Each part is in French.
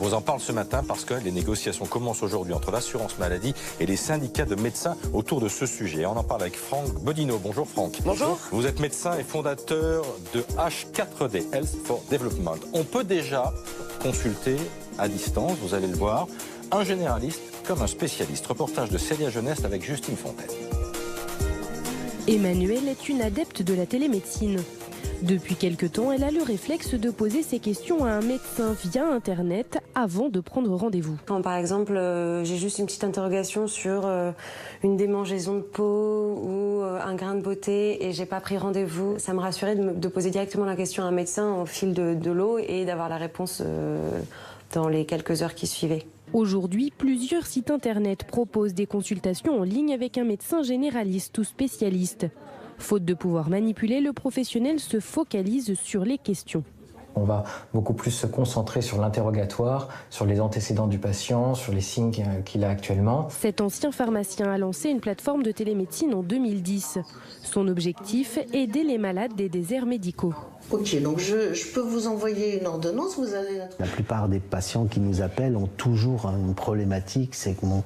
vous en parle ce matin parce que les négociations commencent aujourd'hui entre l'assurance maladie et les syndicats de médecins autour de ce sujet. On en parle avec Franck Bodino. Bonjour Franck. Bonjour. Vous êtes médecin et fondateur de H4D, Health for Development. On peut déjà consulter à distance, vous allez le voir, un généraliste comme un spécialiste. Reportage de Célia Jeunesse avec Justine Fontaine. Emmanuelle est une adepte de la télémédecine. Depuis quelque temps, elle a le réflexe de poser ses questions à un médecin via Internet avant de prendre rendez-vous. Quand par exemple j'ai juste une petite interrogation sur une démangeaison de peau ou un grain de beauté et j'ai pas pris rendez-vous, ça me rassurait de poser directement la question à un médecin au fil de l'eau et d'avoir la réponse dans les quelques heures qui suivaient. Aujourd'hui, plusieurs sites Internet proposent des consultations en ligne avec un médecin généraliste ou spécialiste. Faute de pouvoir manipuler, le professionnel se focalise sur les questions. On va beaucoup plus se concentrer sur l'interrogatoire, sur les antécédents du patient, sur les signes qu'il a actuellement. Cet ancien pharmacien a lancé une plateforme de télémédecine en 2010. Son objectif, aider les malades des déserts médicaux. Ok, donc je peux vous envoyer une ordonnance, vous allez... La plupart des patients qui nous appellent ont toujours une problématique, c'est que mon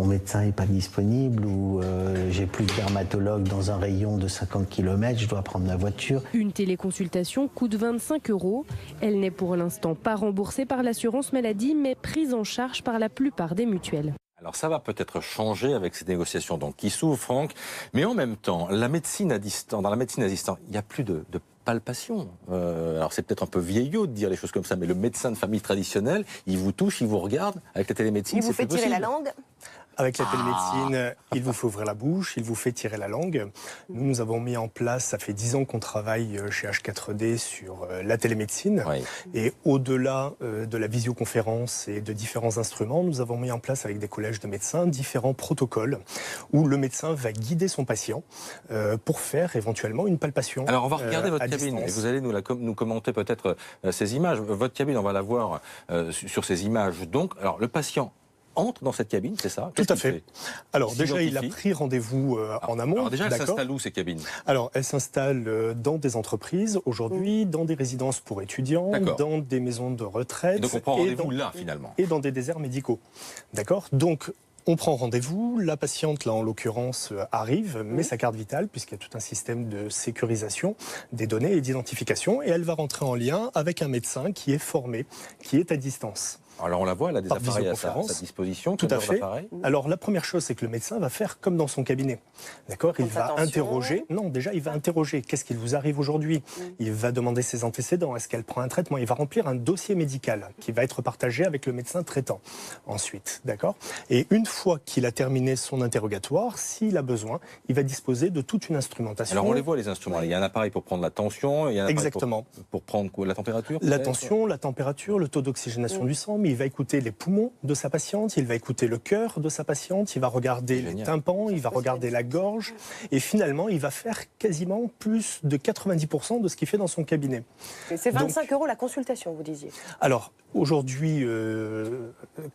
médecin n'est pas disponible ou j'ai plus de dermatologue dans un rayon de 50 km, je dois prendre la voiture. Une téléconsultation coûte 25 €. Elle n'est pour l'instant pas remboursée par l'assurance maladie, mais prise en charge par la plupart des mutuelles. Alors ça va peut-être changer avec ces négociations donc, qui s'ouvrent, Franck, mais en même temps, la médecine à distance, dans la médecine à distance, il n'y a plus de palpation. Alors c'est peut-être un peu vieillot de dire les choses comme ça, mais le médecin de famille traditionnel, il vous touche, il vous regarde. Avec la télémédecine, il vous fait tirer la langue. Avec la télémédecine, il vous fait ouvrir la bouche, il vous fait tirer la langue. Nous avons mis en place, ça fait 10 ans qu'on travaille chez H4D sur la télémédecine. Oui. Et au-delà de la visioconférence et de différents instruments, nous avons mis en place avec des collèges de médecins différents protocoles où le médecin va guider son patient pour faire éventuellement une palpation. Alors on va regarder votre cabine distance. et vous allez nous commenter peut-être ces images. Votre cabine, on va la voir sur ces images. Donc, alors le patient entre dans cette cabine, c'est ça? Tout à fait. Alors déjà, il a pris rendez-vous en amont. Alors déjà, elle s'installe où ces cabines? Alors, elle s'installe dans des entreprises aujourd'hui, dans des résidences pour étudiants, dans des maisons de retraite. Et donc on prend rendez-vous là, finalement. Et dans des déserts médicaux. D'accord? Donc, on prend rendez-vous, la patiente, là en l'occurrence, arrive, met sa carte vitale, puisqu'il y a tout un système de sécurisation des données et d'identification, et elle va rentrer en lien avec un médecin qui est formé, qui est à distance. Alors on la voit, elle a des appareils à sa disposition. Tout à fait. Alors la première chose, c'est que le médecin va faire comme dans son cabinet. D'accord? Il va interroger. Non, déjà, il va interroger. Qu'est-ce qu'il vous arrive aujourd'hui? Il va demander ses antécédents. Est-ce qu'elle prend un traitement? Il va remplir un dossier médical qui va être partagé avec le médecin traitant. Ensuite, d'accord? Et une fois qu'il a terminé son interrogatoire, s'il a besoin, il va disposer de toute une instrumentation. Alors on les voit les instruments. Il y a un appareil pour prendre la tension. Il y a un appareil pour prendre quoi, la température? La tension, la température, le taux d'oxygénation du sang. Il va écouter les poumons de sa patiente, il va écouter le cœur de sa patiente, il va regarder les tympans, il va regarder la gorge, et finalement, il va faire quasiment plus de 90% de ce qu'il fait dans son cabinet. C'est 25 € la consultation, vous disiez. Alors, aujourd'hui,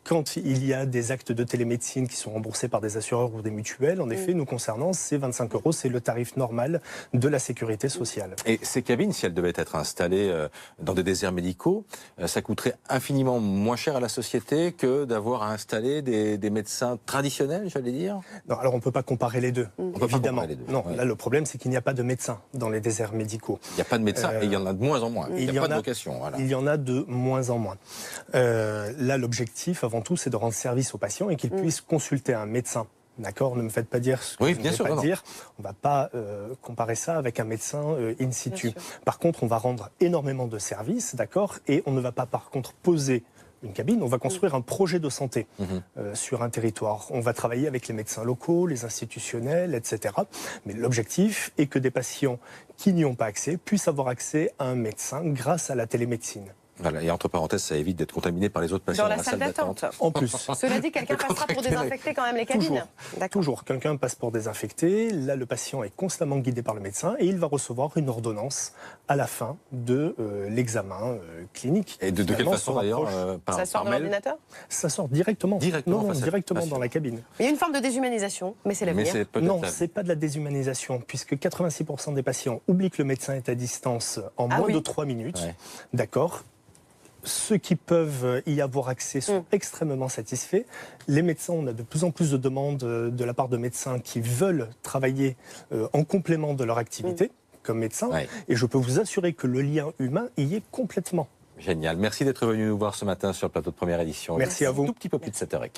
quand il y a des actes de télémédecine qui sont remboursés par des assureurs ou des mutuelles, en effet, nous concernant, c'est 25 €, c'est le tarif normal de la sécurité sociale. Et ces cabines, si elles devaient être installées dans des déserts médicaux, ça coûterait infiniment moins cher à la société que d'avoir à installer des médecins traditionnels, j'allais dire? Non, alors on ne peut pas comparer les deux, évidemment. Les deux. Non, là le problème c'est qu'il n'y a pas de médecins dans les déserts médicaux. Il n'y a pas de médecins et il y en a de moins en moins. Il n'y a pas de vocation. Voilà. Il y en a de moins en moins. Là l'objectif avant tout c'est de rendre service aux patients et qu'ils puissent consulter un médecin. D'accord, ne me faites pas dire ce que je ne vais pas dire. On ne va pas comparer ça avec un médecin in situ. Par contre, on va rendre énormément de services, d'accord, et on ne va pas par contre poser une cabine, on va construire un projet de santé sur un territoire. On va travailler avec les médecins locaux, les institutionnels, etc. Mais l'objectif est que des patients qui n'y ont pas accès puissent avoir accès à un médecin grâce à la télémédecine. Voilà, et entre parenthèses, ça évite d'être contaminé par les autres patients dans la salle d'attente. En plus. Cela dit, quelqu'un passera pour désinfecter quand même les cabines. Toujours. Quelqu'un passe pour désinfecter. Là, le patient est constamment guidé par le médecin et il va recevoir une ordonnance à la fin de l'examen clinique. Et de quelle façon d'ailleurs Ça sort de l'ordinateur? Ça sort directement. Directement dans la cabine. Il y a une forme de déshumanisation, mais c'est l'avenir. Non, c'est pas de la déshumanisation, puisque 86% des patients oublient que le médecin est à distance en moins de 3 minutes. Ouais. D'accord. ceux qui peuvent y avoir accès sont extrêmement satisfaits. Les médecins, on a de plus en plus de demandes de la part de médecins qui veulent travailler en complément de leur activité comme médecin. Et je peux vous assurer que le lien humain y est complètement. Génial. Merci d'être venu nous voir ce matin sur le plateau de Première Édition. Merci à vous. Un tout petit peu plus de 7h15.